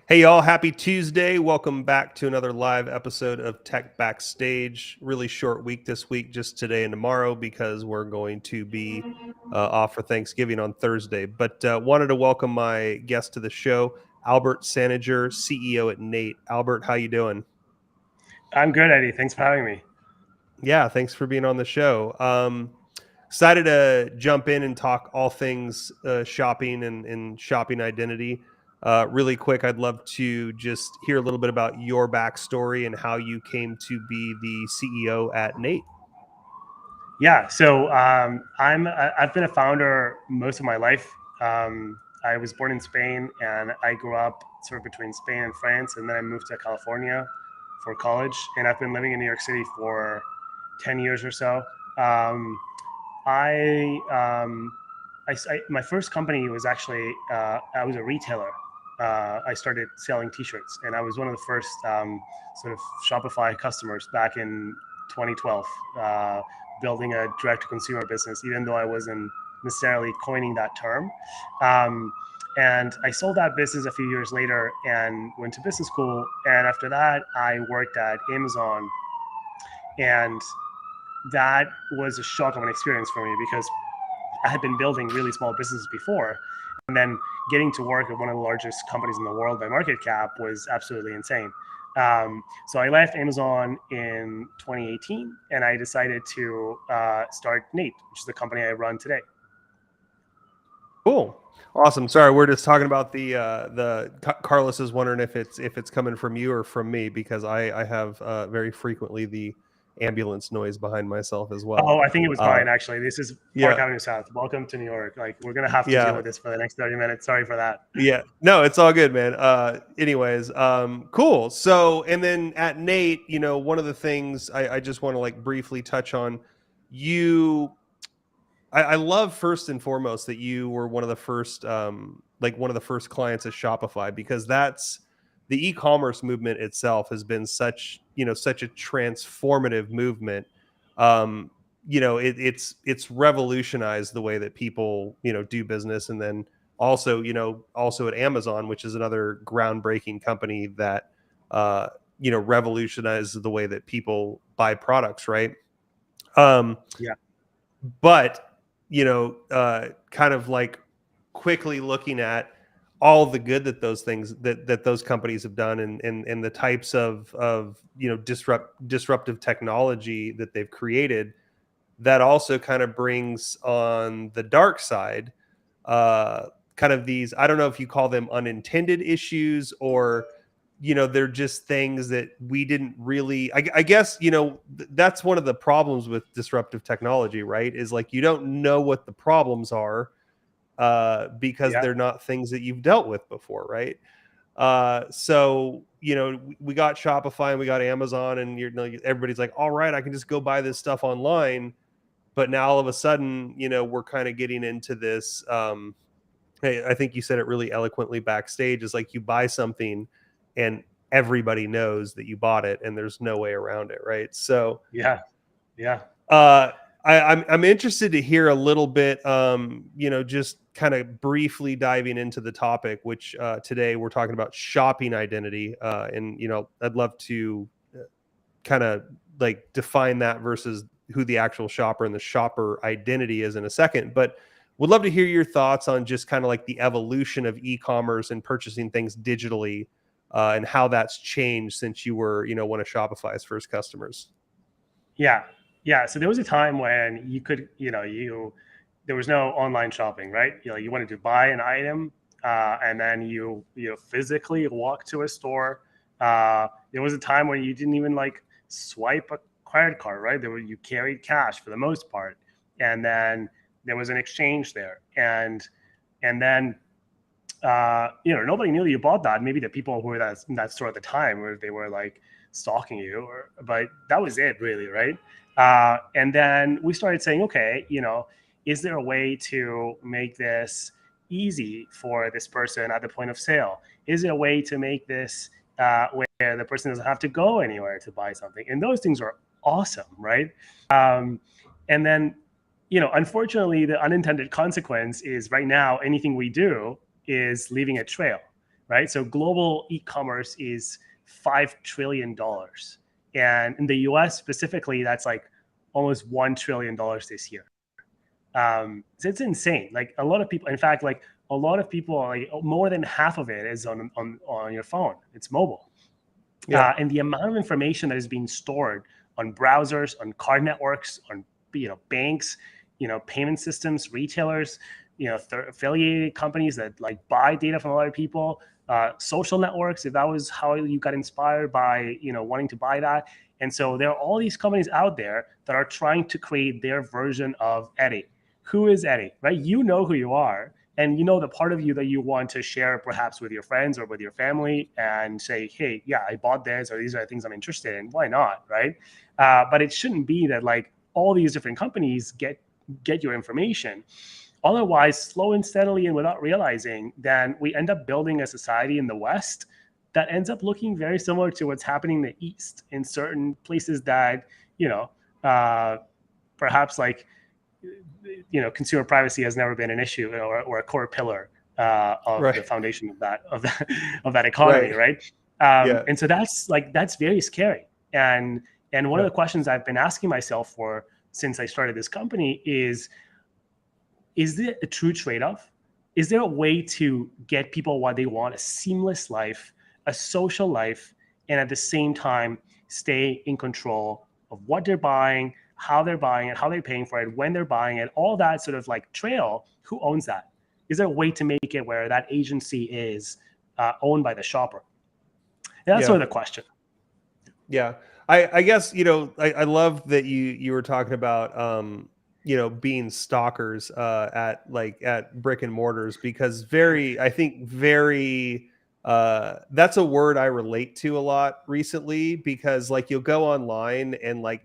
Hey y'all, happy Tuesday. Welcome back to another live episode of Tech Backstage. Really short week this week, just today and tomorrow, because we're going to be off for Thanksgiving on Thursday. But wanted to welcome my guest to the show, Albert Saniger, CEO at Nate. Albert, how you doing? I'm good, Eddie. Thanks for having me. Yeah, thanks for being on the show. Excited to jump in and talk all things shopping and shopping identity. Really quick, I'd love to just hear a little bit about your backstory and how you came to be the CEO at Nate. Yeah, so I've been a founder most of my life. I was born in Spain, and I grew up sort of between Spain and France, and then I moved to California for college, and I've been living in New York City for 10 years or so. Um, I, my first company was actually I was a retailer. I started selling T-shirts, and I was one of the first sort of Shopify customers back in 2012, building a direct-to-consumer business, even though I wasn't necessarily coining that term. Um, and I sold that business a few years later and went to business school. And after that, I worked at Amazon, and that was a shock of an experience for me because I had been building really small businesses before, and then getting to work at one of the largest companies in the world by market cap was absolutely insane. So I left Amazon in 2018, and I decided to start Nate, which is the company I run today. Cool, awesome. Sorry, we're just talking about Carlos is wondering if it's coming from you or from me because I have very frequently the ambulance noise behind myself as well. Oh, I think it was Uh, mine actually. This is Park yeah, Avenue South. Welcome to New York. Like, we're gonna have to deal yeah. with this for the next 30 minutes. Sorry for that. Yeah, no, it's all good, man. Anyways, cool. So, and then at Nate, one of the things I just want to like briefly touch on, you, I love first and foremost that you were one of the first, like one of the first clients at Shopify because that's the e-commerce movement itself has been such a transformative movement. Um, it's revolutionized the way that people do business, and then also at Amazon, which is another groundbreaking company that revolutionizes the way that people buy products, right? Um, Yeah. but kind of like quickly looking at all the good that those things that those companies have done, and the types of disruptive technology that they've created, that also kind of brings on the dark side, uh kind of these, I don't know if you call them unintended issues, or they're just things that we didn't really, I guess, that's one of the problems with disruptive technology, right? Is like you don't know what the problems are because Yeah. they're not things that you've dealt with before, right? So we got Shopify and we got Amazon, and everybody's like, all right, I can just go buy this stuff online. But now all of a sudden, we're kind of getting into this, hey, I think you said it really eloquently backstage, is like you buy something and everybody knows that you bought it and there's no way around it, right? So Yeah. Yeah. uh I'm interested to hear a little bit, just kind of briefly diving into the topic, which today we're talking about shopping identity, and I'd love to kind of like define that versus who the actual shopper and the shopper identity is in a second. But would love to hear your thoughts on just kind of like the evolution of e-commerce and purchasing things digitally, and how that's changed since you were, one of Shopify's first customers. Yeah. Yeah. So there was a time when you could, there was no online shopping, right? You wanted to buy an item, and then you physically walk to a store. There was a time when you didn't even like swipe a credit card, right? You carried cash for the most part, and then there was an exchange there, and then nobody knew you bought that. Maybe the people who were in that store at the time, where they were like stalking you, but that was it, really, right? And then we started saying, okay, is there a way to make this easy for this person at the point of sale? Is there a way to make this where the person doesn't have to go anywhere to buy something? And those things are awesome, right? And then, unfortunately, the unintended consequence is right now anything we do is leaving a trail. right? So global e-commerce is $5 trillion. And in the US specifically, that's like almost $1 trillion this year. So it's insane. Like a lot of people, in fact, like a lot of people, like more than half of it is on your phone. It's mobile. Yeah. And the amount of information that is being stored on browsers, on card networks, on banks, payment systems, retailers, affiliated companies that like buy data from other people, social networks, if that was how you got inspired by wanting to buy that. And so there are all these companies out there that are trying to create their version of Eddie. Who is Eddie, right? You know who you are, and the part of you that you want to share perhaps with your friends or with your family and say, hey, yeah, I bought this, or these are the things I'm interested in. Why not, right? But it shouldn't be that like all these different companies get your information. Otherwise, slow and steadily and without realizing, then we end up building a society in the West that ends up looking very similar to what's happening in the East in certain places that, perhaps like, consumer privacy has never been an issue or a core pillar of the foundation of that economy, right? And so that's very scary. And one of the questions I've been asking myself since I started this company is there a true trade-off? Is there a way to get people what they want, a seamless life, a social life, and at the same time stay in control of what they're buying, how they're buying it, how they're paying for it, when they're buying it, all that sort of like trail? Who owns that? Is there a way to make it where that agency is owned by the shopper? And that's sort of the question. Yeah. I guess, I love that you were talking about, being stalkers at brick and mortars, because I think that's a word I relate to a lot recently, because like you'll go online and like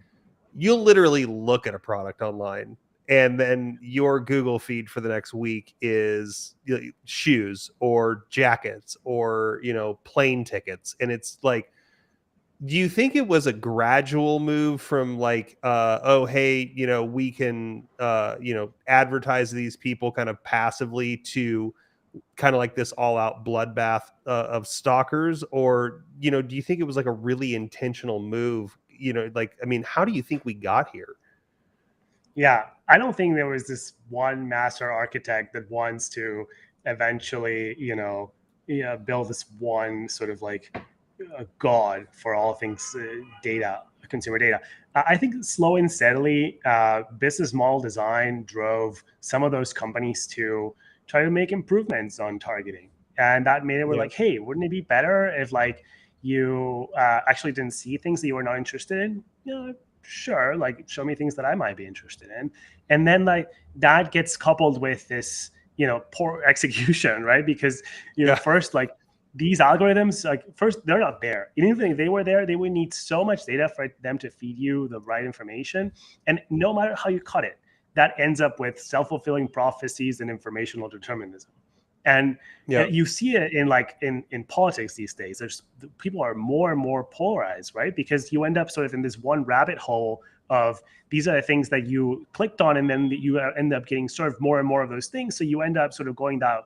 you'll literally look at a product online, and then your Google feed for the next week is shoes or jackets or plane tickets. And it's like, do you think it was a gradual move from like oh hey, we can advertise these people kind of passively, to kind of like this all out bloodbath of stalkers? Or do you think it was like a really intentional move? Like, I mean, how do you think we got here? Yeah, I don't think there was this one master architect that wants to eventually, build this one sort of like god for all things data, consumer data. I think slow and steadily, business model design drove some of those companies to try to make improvements on targeting, and that made it we're like, hey, wouldn't it be better if like you actually didn't see things that you were not interested in? Sure, like show me things that I might be interested in. And then like that gets coupled with this poor execution, right? Because first, like these algorithms, like first, they're not there. Even if they were there, they would need so much data for them to feed you the right information. And no matter how you cut it, that ends up with self-fulfilling prophecies and informational determinism. And you see it in politics these days. People are more and more polarized, right? Because you end up sort of in this one rabbit hole of these are the things that you clicked on, and then you end up getting served more and more of those things. So you end up sort of going down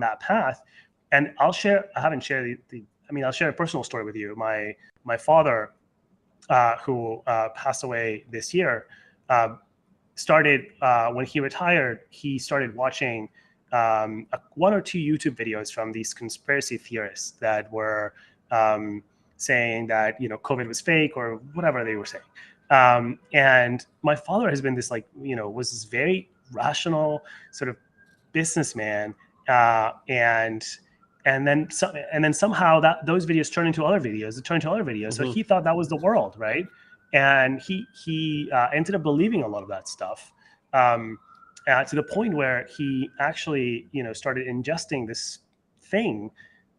that path. And I'll share. I haven't shared I'll share a personal story with you. My father, who passed away this year, started when he retired. He started watching one or two YouTube videos from these conspiracy theorists that were saying that COVID was fake or whatever they were saying. And my father has been this was this very rational sort of businessman, and then somehow those videos turn into other videos. It turned into other videos. Mm-hmm. So he thought that was the world, right? And he ended up believing a lot of that stuff. To the point where he actually, started ingesting this thing.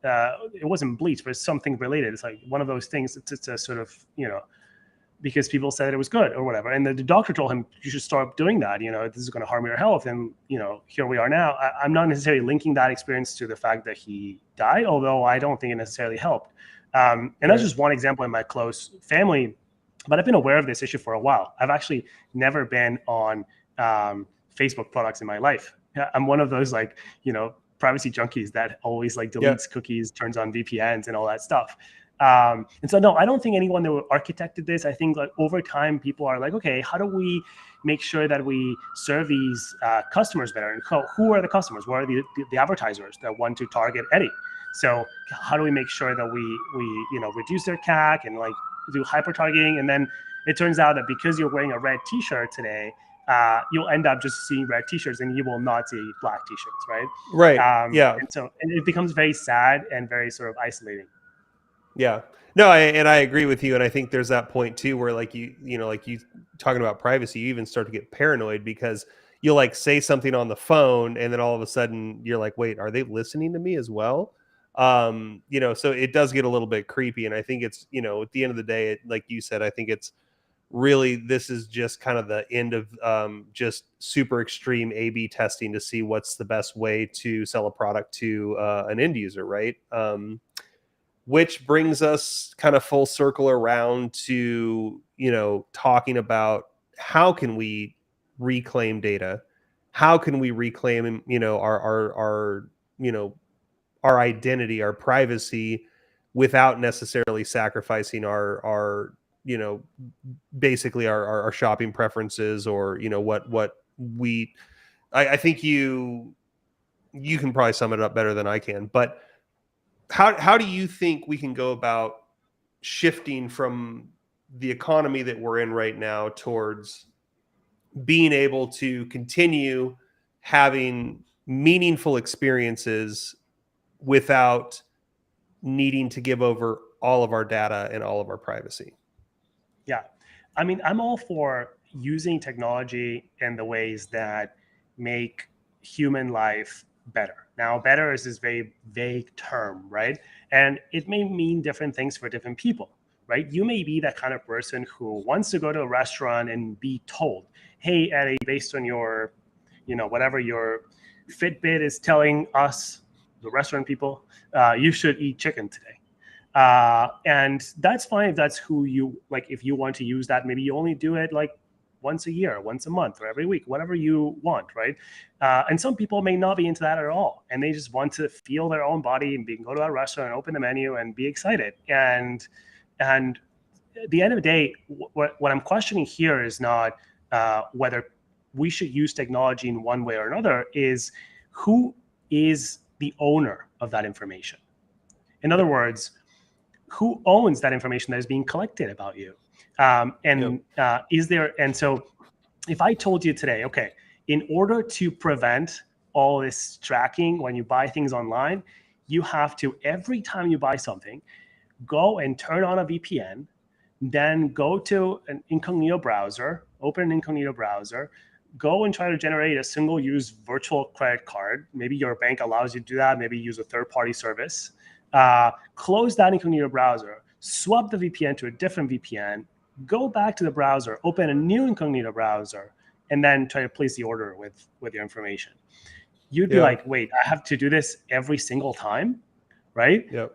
It wasn't bleach, but it's something related. It's like one of those things. It's a sort of, because people said it was good or whatever. And the doctor told him, you should start doing that. This is going to harm your health. And, here we are now. I'm not necessarily linking that experience to the fact that he died, although I don't think it necessarily helped. And that's just one example in my close family. But I've been aware of this issue for a while. I've actually never been on Facebook products in my life. I'm one of those privacy junkies that always like Yeah. deletes cookies, turns on VPNs and all that stuff. And so, no, I don't think anyone that architected this. I think like over time, people are like, okay, how do we make sure that we serve these customers better? And who are the customers? What are the advertisers that want to target Eddie? So how do we make sure that we reduce their CAC and like do hyper targeting? And then it turns out that because you're wearing a red T-shirt today, you'll end up just seeing red T-shirts and you will not see black T-shirts, right? Right. Yeah. And it becomes very sad and very sort of isolating. Yeah. No, I agree with you, and I think there's that point too where like you talking about privacy, you even start to get paranoid because you'll like say something on the phone and then all of a sudden you're like, wait, are they listening to me as well? So it does get a little bit creepy, and I think it's, at the end of the day, like you said, I think it's really, this is just kind of the end of just super extreme A/B testing to see what's the best way to sell a product to an end user, right? Which brings us kind of full circle around to, talking about how can we reclaim data? How can we reclaim, our identity, our privacy, without necessarily sacrificing our basically our shopping preferences, or, what we, I think you can probably sum it up better than I can, but how do you think we can go about shifting from the economy that we're in right now towards being able to continue having meaningful experiences without needing to give over all of our data and all of our privacy? Yeah. I mean, I'm all for using technology in the ways that make human life better. Now, better is this very vague term, right? And it may mean different things for different people, right? You may be that kind of person who wants to go to a restaurant and be told, hey, Eddie, based on your, whatever your Fitbit is telling us, the restaurant people, you should eat chicken today. And that's fine if that's who you like. If you want to use that, maybe you only do it like once a year, once a month, or every week, whatever you want, right? And some people may not be into that at all, and they just want to feel their own body and go to a restaurant and open the menu and be excited. And at the end of the day, what I'm questioning here is not whether we should use technology in one way or another, is who is the owner of that information. In other words, who owns that information that is being collected about you? Is there, and so if I told you today, okay, in order to prevent all this tracking when you buy things online, you have to, every time you buy something, go and turn on a VPN, then go to an incognito browser, open an incognito browser, go and try to generate a single-use virtual credit card. Maybe your bank allows you to do that. Maybe use a third-party service. Close that incognito browser, swap the VPN to a different VPN, go back to the browser, open a new incognito browser, and then try to place the order with your information. You'd be like, wait, I have to do this every single time, right? Yep.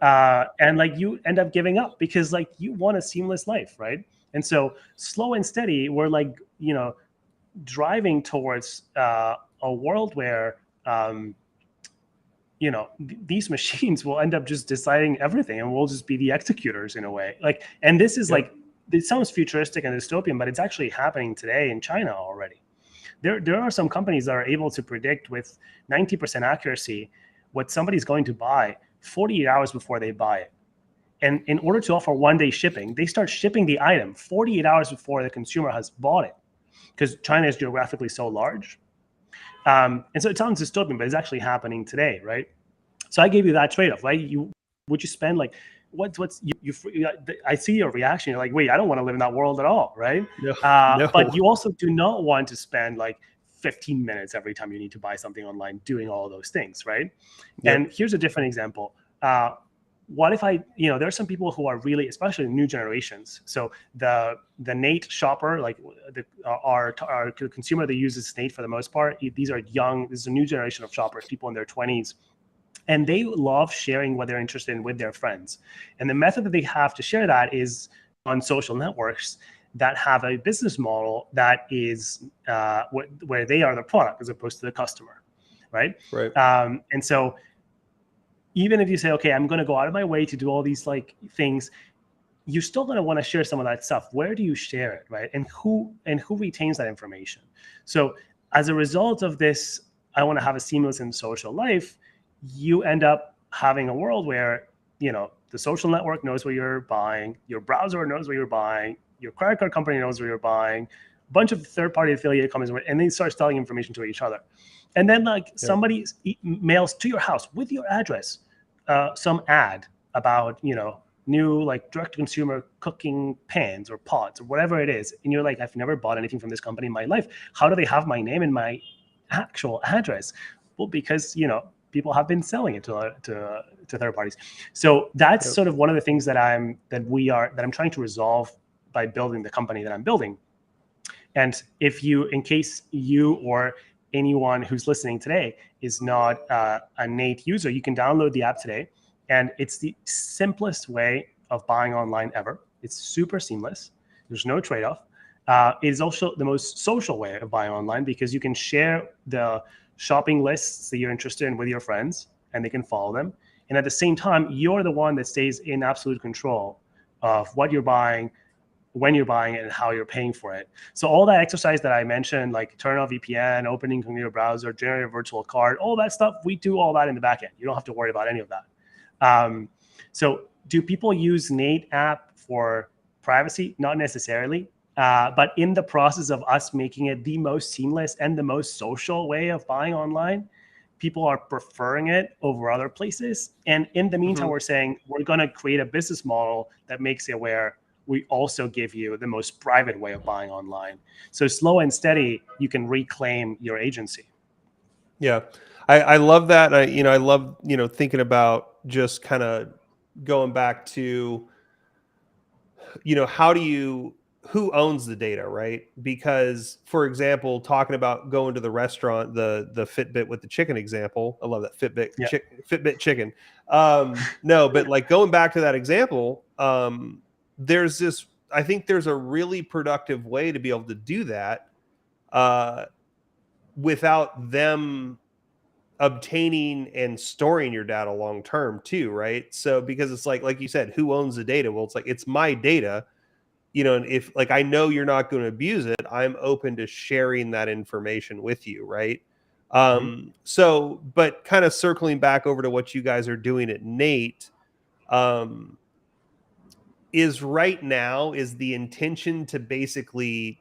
And like you end up giving up because like you want a seamless life, right? And so slow and steady, we're like, driving towards a world where these machines will end up just deciding everything, and we'll just be the executors in a way. Like, and this is like, it sounds futuristic and dystopian, but it's actually happening today in China already. There are some companies that are able to predict with 90% accuracy what somebody's going to buy 48 hours before they buy it. And in order to offer one-day shipping, they start shipping the item 48 hours before the consumer has bought it, because China is geographically so large. And so it sounds dystopian, but it's actually happening today, right? So I gave you that trade-off, right? Would you spend like, I see your reaction. You're like, wait, I don't want to live in that world at all, right? No. But you also do not want to spend like 15 minutes every time you need to buy something online doing all of those things, right? Yep. And here's a different example. What if there are some people who are really, especially new generations. So the Nate shopper, like our consumer that uses Nate for the most part, these are young. This is a new generation of shoppers, people in their 20s. And they love sharing what they're interested in with their friends. And the method that they have to share that is on social networks that have a business model that is where they are the product as opposed to the customer. right? Right. And so even if you say, okay, I'm going to go out of my way to do all these like things, you're still going to want to share some of that stuff. Where do you share it, right? And who retains that information? So as a result of this, I want to have a seamless and social life. You end up having a world where, you know, the social network knows what you're buying, your browser knows what you're buying, your credit card company knows what you're buying, a bunch of third-party affiliate companies, and they start selling information to each other. And then like somebody mails to your house with your address some ad about, you know, new like direct-to-consumer cooking pans or pots or whatever it is, and you're like, I've never bought anything from this company in my life. How do they have my name and my actual address? Well, because, you know, people have been selling it to third parties. So that's sort of one of the things that I'm trying to resolve by building the company that I'm building. And if you, in case you or anyone who's listening today is not a Nate user, you can download the app today. And it's the simplest way of buying online ever. It's super seamless. There's no trade-off. It is also the most social way of buying online because you can share the shopping lists that you're interested in with your friends and they can follow them. And at the same time, you're the one that stays in absolute control of what you're buying, when you're buying it, and how you're paying for it. So all that exercise that I mentioned, like turn on VPN, opening your browser, generate a virtual card, all that stuff, we do all that in the back end. You don't have to worry about any of that. So do people use Nate app for privacy? Not necessarily. But in the process of us making it the most seamless and the most social way of buying online, people are preferring it over other places. And in the meantime, we're saying we're going to create a business model that makes it where we also give you the most private way of buying online. So slow and steady, you can reclaim your agency. Yeah. I love that. I love, thinking about just kind of going back to, who owns the data, right? Because, for example, talking about going to the restaurant, the Fitbit with the chicken example, I love that Fitbit chicken. No, but like going back to that example, I think there's a really productive way to be able to do that without them obtaining and storing your data long term too, right? So because it's like you said, who owns the data? Well, it's like it's my data, and if like I know you're not going to abuse it, I'm open to sharing that information with you, right? So but kind of circling back over to what you guys are doing at Nate, is the intention to basically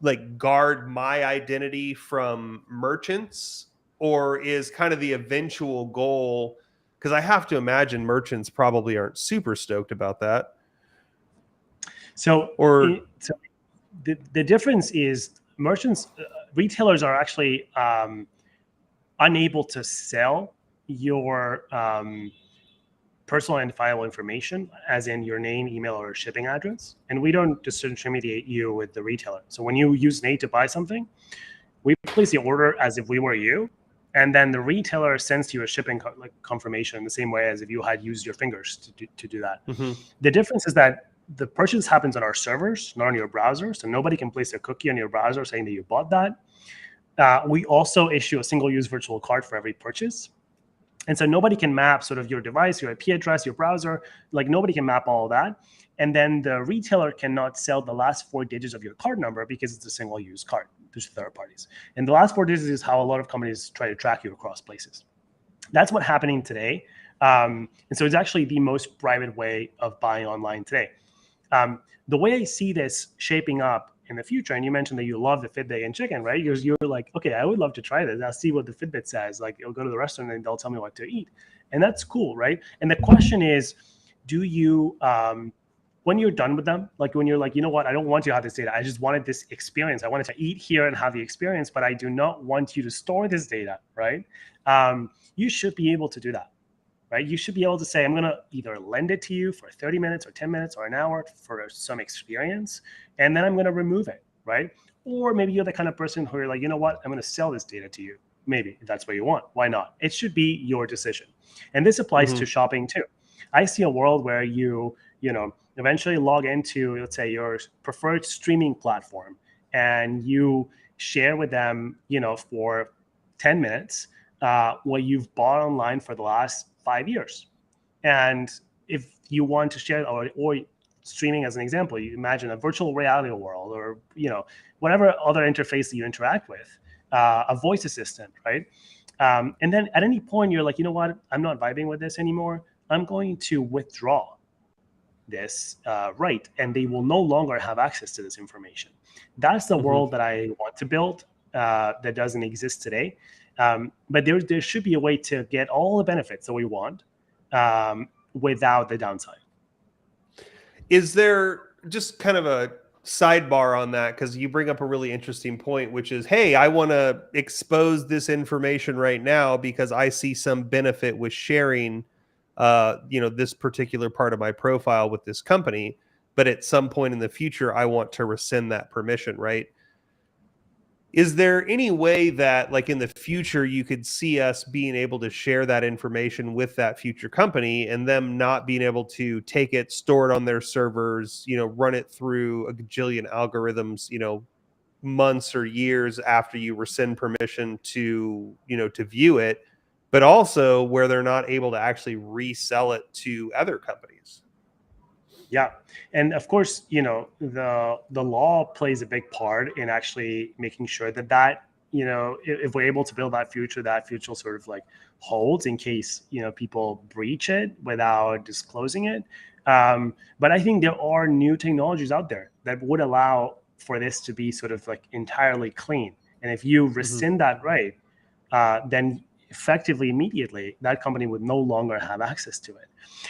like guard my identity from merchants, or is kind of the eventual goal, because I have to imagine merchants probably aren't super stoked about that. So the difference is merchants, retailers are actually unable to sell your personal identifiable information, as in your name, email, or shipping address. And we don't disintermediate you with the retailer. So when you use Nate to buy something, we place the order as if we were you. And then the retailer sends you a shipping confirmation the same way as if you had used your fingers to do that. The difference is that the purchase happens on our servers, not on your browser. So nobody can place a cookie on your browser saying that you bought that. We also issue a single-use virtual card for every purchase. And so nobody can map sort of your device, your IP address, your browser, like nobody can map all of that. And then the retailer cannot sell the last 4 digits of your card number because it's a single-use card to third parties. And the last 4 digits is how a lot of companies try to track you across places. That's what's happening today. And so it's actually the most private way of buying online today. The way I see this shaping up in the future, and you mentioned that you love the Fitbit and chicken, right? You're like, okay, I would love to try this. I'll see what the Fitbit says. Like, you'll go to the restaurant and they'll tell me what to eat. And that's cool, right? And the question is, do you, when you're done with them, like when you're like, you know what, I don't want you to have this data. I just wanted this experience. I wanted to eat here and have the experience, but I do not want you to store this data, right? You should be able to do that. Right? You should be able to say, I'm going to either lend it to you for 30 minutes or 10 minutes or an hour for some experience, and then I'm going to remove it, right? Or maybe you're the kind of person who you're like, you know what, I'm going to sell this data to you. Maybe if that's what you want. Why not? It should be your decision. And this applies to shopping too. I see a world where you eventually log into, let's say, your preferred streaming platform, and you share with them, for 10 minutes what you've bought online for the last 5 years. And if you want to share, or streaming as an example, you imagine a virtual reality world, or whatever other interface that you interact with, a voice assistant, right? And then at any point you're like, you know what, I'm not vibing with this anymore. I'm going to withdraw this right, and they will no longer have access to this information. That's the world that I want to build, that doesn't exist today. But there should be a way to get all the benefits that we want without the downside. Is there just kind of a sidebar on that? Because you bring up a really interesting point, which is, hey, I want to expose this information right now because I see some benefit with sharing this particular part of my profile with this company, but at some point in the future, I want to rescind that permission, right? Is there any way that, like, in the future, you could see us being able to share that information with that future company and them not being able to take it, store it on their servers, run it through a gajillion algorithms, months or years after you rescind permission to view it, but also where they're not able to actually resell it to other companies? Yeah, and of course, the law plays a big part in actually making sure that if we're able to build that future sort of like holds in case people breach it without disclosing it. But I think there are new technologies out there that would allow for this to be sort of like entirely clean. And if you rescind that right, then effectively immediately that company would no longer have access to it.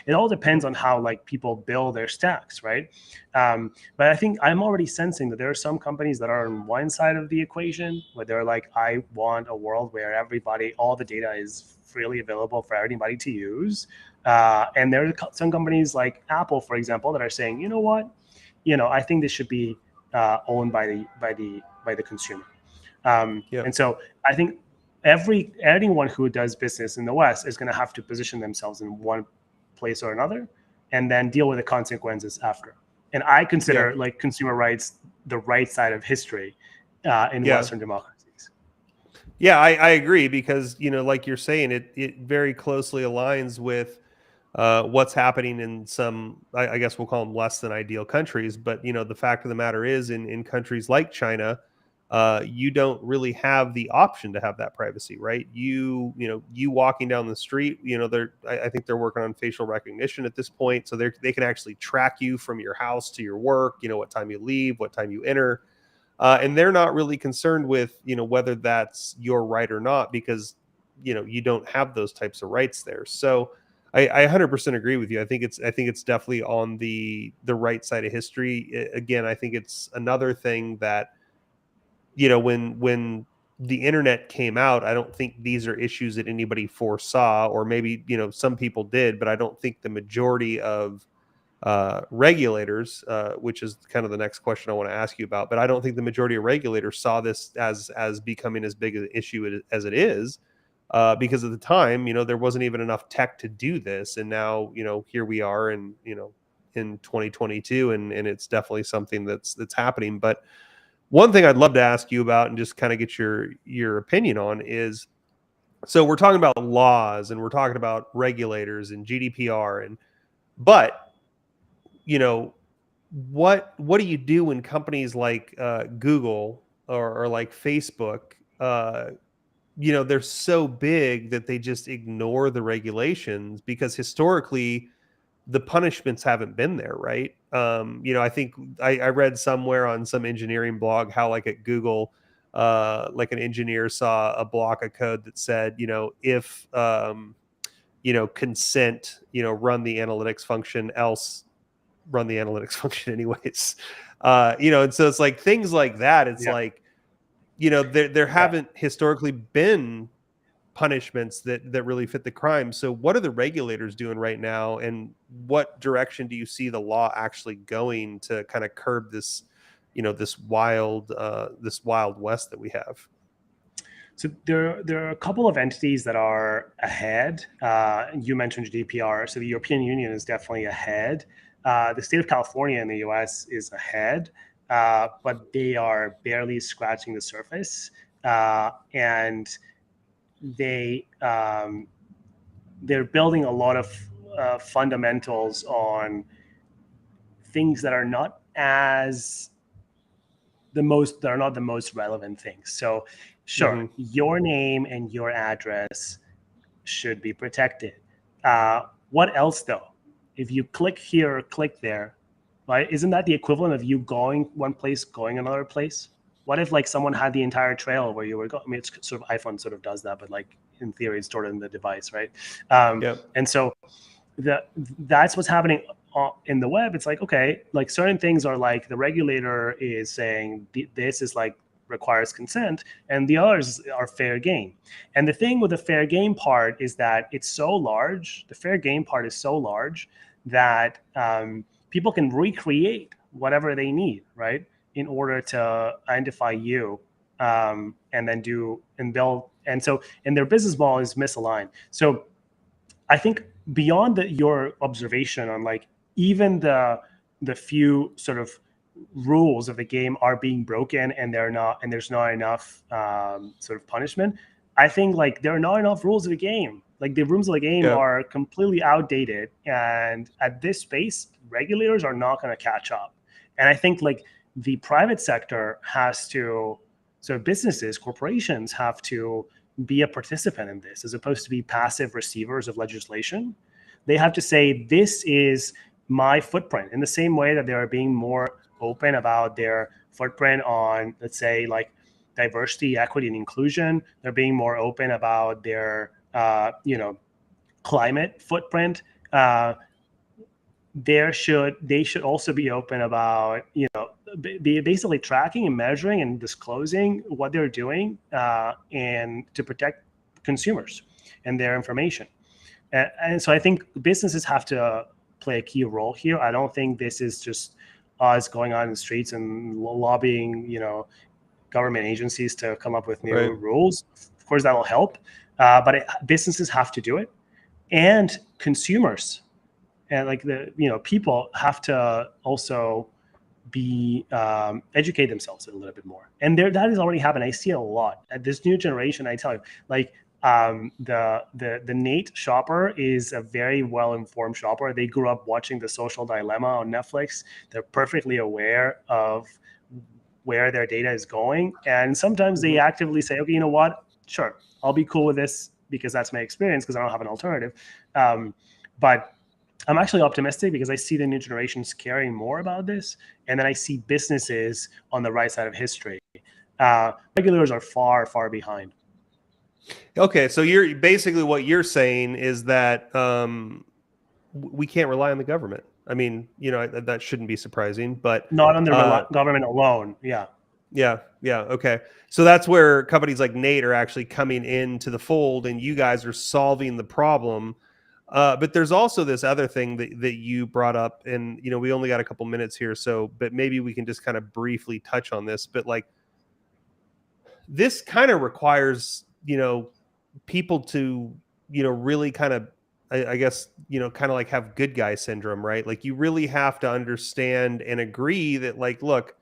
It all depends on how people build their stacks, right? But I think I'm already sensing that there are some companies that are on one side of the equation where they're like, I want a world where all the data is freely available for anybody to use. And there are some companies like Apple, for example, that are saying, you know what, I think this should be owned by the consumer. And so I think anyone who does business in the West is going to have to position themselves in one place or another, and then deal with the consequences after. And I consider consumer rights the right side of history in Western democracies. Yeah, I agree, because like you're saying, it very closely aligns with what's happening in some, I guess we'll call them less than ideal countries. But the fact of the matter is, in countries like China, you don't really have the option to have that privacy, right? You walking down the street, I think they're working on facial recognition at this point, so they can actually track you from your house to your work, what time you leave, what time you enter, and they're not really concerned with whether that's your right or not, because you don't have those types of rights there. So I 100% agree with you. I think it's definitely on the right side of history. Again, I think it's another thing that when the internet came out, I don't think these are issues that anybody foresaw, or maybe some people did, but I don't think the majority of regulators, which is kind of the next question I want to ask you about, but I don't think the majority of regulators saw this as becoming as big an issue as it is, because at the time, there wasn't even enough tech to do this, and now here we are in 2022, and it's definitely something that's happening. But one thing I'd love to ask you about and just kind of get your opinion on is, so we're talking about laws and we're talking about regulators and GDPR, but what do you do when companies like Google or like Facebook, they're so big that they just ignore the regulations, because historically the punishments haven't been there, right? I think I read somewhere on some engineering blog how, like, at Google, like, an engineer saw a block of code that said, if consent, run the analytics function, else run the analytics function anyways. And so it's like things like that. It's like, there haven't historically been punishments that really fit the crime. So what are the regulators doing right now, and what direction do you see the law actually going to kind of curb this, this wild west that we have? So there are a couple of entities that are ahead. You mentioned GDPR, so the European Union is definitely ahead. The state of California in the US is ahead, but they are barely scratching the surface. And they're building a lot of fundamentals on things that are not the most relevant things. So sure, your name and your address should be protected. What else though? If you click here or click there, right? Isn't that the equivalent of you going one place, going another place? What if like someone had the entire trail where you were going? I mean, it's sort of iPhone sort of does that, but like in theory, it's stored in the device, right? And so that's what's happening in the web. It's like, okay, like certain things are like the regulator is saying this is like requires consent, and the others are fair game. And the thing with the fair game part is that it's so large. The fair game part is so large that people can recreate whatever they need, right, in order to identify you, and then build. And so, and their business model is misaligned. So I think beyond your observation on like even the few sort of rules of the game are being broken and there's not enough sort of punishment. I think like there are not enough rules of the game. Like the rules of the game are completely outdated, and at this space, regulators are not going to catch up. And I think like the private sector has to, so businesses, corporations have to be a participant in this as opposed to be passive receivers of legislation. They have to say, this is my footprint, in the same way that they are being more open about their footprint on, let's say, like diversity, equity, and inclusion. They're being more open about their, climate footprint. They should also be open about, be basically tracking and measuring and disclosing what they're doing, and to protect consumers and their information. And so I think businesses have to play a key role here. I don't think this is just us going on in the streets and lobbying, government agencies to come up with new rules. Of course, that will help, but businesses have to do it, and consumers and like people have to also be educate themselves a little bit more. And that has already happened. I see it a lot at this new generation. I tell you, like the Nate shopper is a very well-informed shopper. They grew up watching The Social Dilemma on Netflix. They're perfectly aware of where their data is going. And sometimes they actively say, okay, you know what? Sure, I'll be cool with this because that's my experience, because I don't have an alternative. But I'm actually optimistic because I see the new generations caring more about this. And then I see businesses on the right side of history. Regulators are far, far behind. Okay, so you're basically, what you're saying is that we can't rely on the government. I mean, that shouldn't be surprising, but not on the government alone. Yeah. Okay, so that's where companies like Nate are actually coming into the fold, and you guys are solving the problem. But there's also this other thing that you brought up, and we only got a couple minutes here, but maybe we can just kind of briefly touch on this. But like, this kind of requires people to really kind of, I guess kind of like have good guy syndrome, right? Like you really have to understand and agree that, like, look,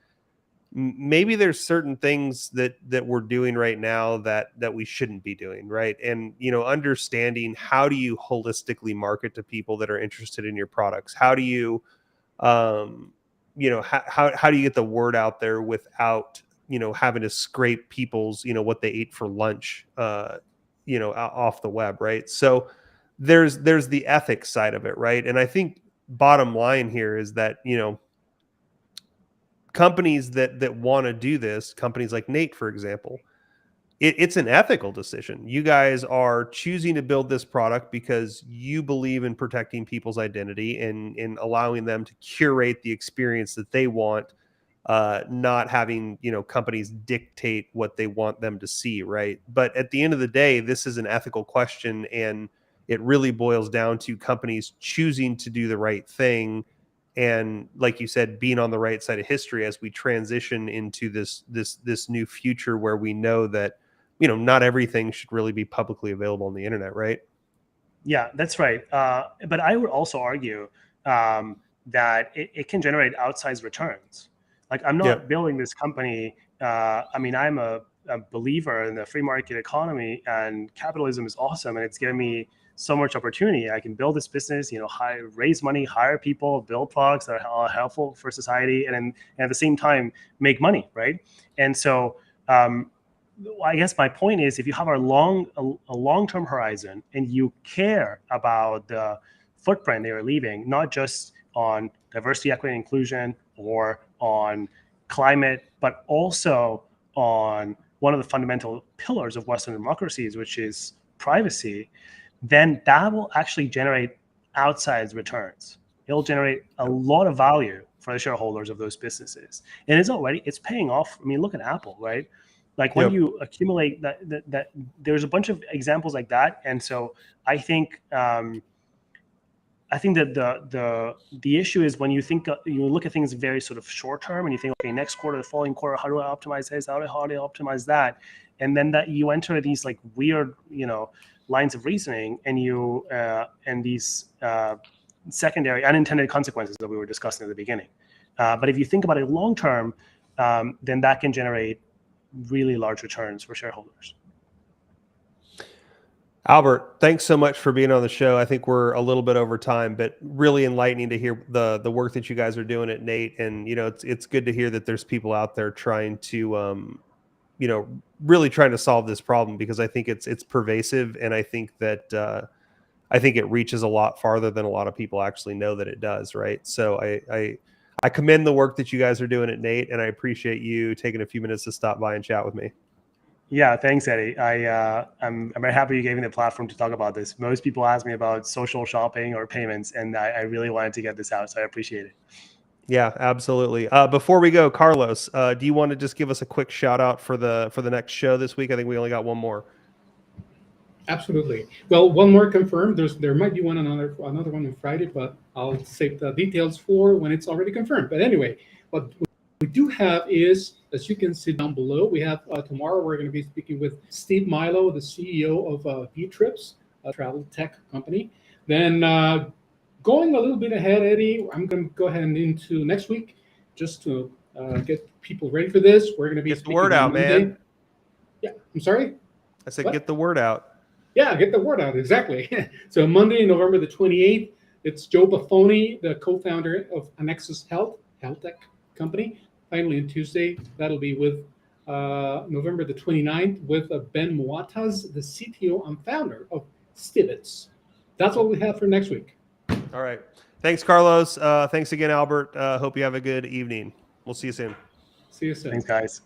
maybe there's certain things that we're doing right now that we shouldn't be doing, right? And understanding how do you holistically market to people that are interested in your products. How do you how do you get the word out there without having to scrape people's what they ate for lunch off the web, right? So there's the ethics side of it, right? And I think bottom line here is that companies that want to do this, companies like Nate, for example, it's an ethical decision. You guys are choosing to build this product because you believe in protecting people's identity and in allowing them to curate the experience that they want, not having companies dictate what they want them to see, right? But at the end of the day, this is an ethical question, and it really boils down to companies choosing to do the right thing. And like you said, being on the right side of history as we transition into this new future where we know that not everything should really be publicly available on the internet, right? Yeah, that's right. But I would also argue that it can generate outsized returns. Like I'm not building this company. I mean, I'm a a believer in the free market economy, and capitalism is awesome, and it's given me so much opportunity. I can build this business, raise money, hire people, build products that are helpful for society, and at the same time make money, right? And so I guess my point is, if you have a long-term horizon and you care about the footprint they are leaving, not just on diversity, equity, and inclusion, or on climate, but also on one of the fundamental pillars of Western democracies, which is privacy, then that will actually generate outsized returns. It'll generate a lot of value for the shareholders of those businesses. And it's paying off. I mean, look at Apple, right? Like when you accumulate that there's a bunch of examples like that. And so I think that the issue is when you look at things very sort of short term, and you think, okay, next quarter, the following quarter, how do I optimize this? How do I optimize that? And then that you enter these like weird, lines of reasoning, and and these secondary unintended consequences that we were discussing at the beginning. But if you think about it long term, then that can generate really large returns for shareholders. Albert, thanks so much for being on the show. I think we're a little bit over time, but really enlightening to hear the work that you guys are doing at Nate. And, it's good to hear that there's people out there trying to, really trying to solve this problem, because I think it's pervasive. And I think that, I think it reaches a lot farther than a lot of people actually know that it does. Right. So I commend the work that you guys are doing at Nate, and I appreciate you taking a few minutes to stop by and chat with me. Yeah, thanks, Eddie. I'm very happy you gave me the platform to talk about this. Most people ask me about social shopping or payments, and I really wanted to get this out, so I appreciate it. Yeah, absolutely. Before we go, Carlos, do you want to just give us a quick shout out for the next show this week? I think we only got one more. Absolutely. Well, one more confirmed. There might be another one on Friday, but I'll save the details for when it's already confirmed. But anyway, what we do have is, as you can see down below, we have tomorrow we're going to be speaking with Steve Milo, the CEO of V-Trips, a travel tech company. Then going a little bit ahead, Eddie, I'm going to go ahead and into next week just to get people ready for this. We're going to be get the word out, Monday. man. Yeah, I'm sorry? I said what? Get the word out. Yeah, get the word out, exactly. So Monday, November the 28th, it's Joe Buffoni, the co-founder of Annexus Health tech company. Finally, on Tuesday, that'll be with November the 29th with Ben Moataz, the CTO and founder of Stivits. That's what we have for next week. All right. Thanks, Carlos. Thanks again, Albert. Hope you have a good evening. We'll see you soon. See you soon. Thanks, guys.